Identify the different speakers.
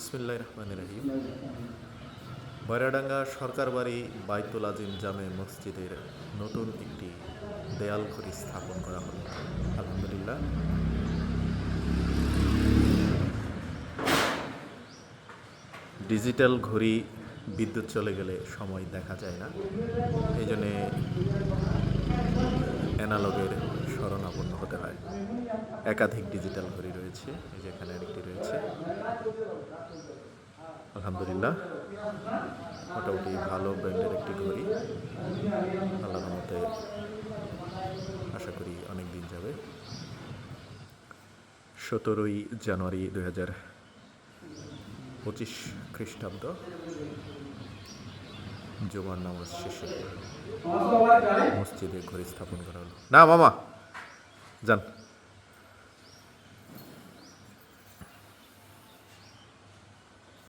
Speaker 1: বিসমিল্লাহির রহমানির রহিম। বয়রাডাঙ্গা সরকার বাড়ি বাইতুল আজিম জামে মসজিদের নতুন একটি দেয়াল ঘড়ি স্থাপন করা হলো। আলহামদুলিল্লাহ। ডিজিটাল ঘড়ি বিদ্যুৎ চলে গেলে সময় দেখা যায় না, এই জন্যে অ্যানালগের শরণাপন্ন হতে হয়। একাধিক ডিজিটাল ঘড়ি রয়েছে, এই যে এখানে আরেকটি রয়েছে। আলহামদুলিল্লাহ, মোটামুটি ভালো ব্র্যান্ডের একটি ঘড়ি। আল্লাহর রহমতে আশা করি অনেক দিন যাবে। 17ই জানুয়ারি 2025 খ্রিস্টাব্দ, জুমার নামাজ শেষে মসজিদে ঘড়ি স্থাপন করা হলো। না মামা যান।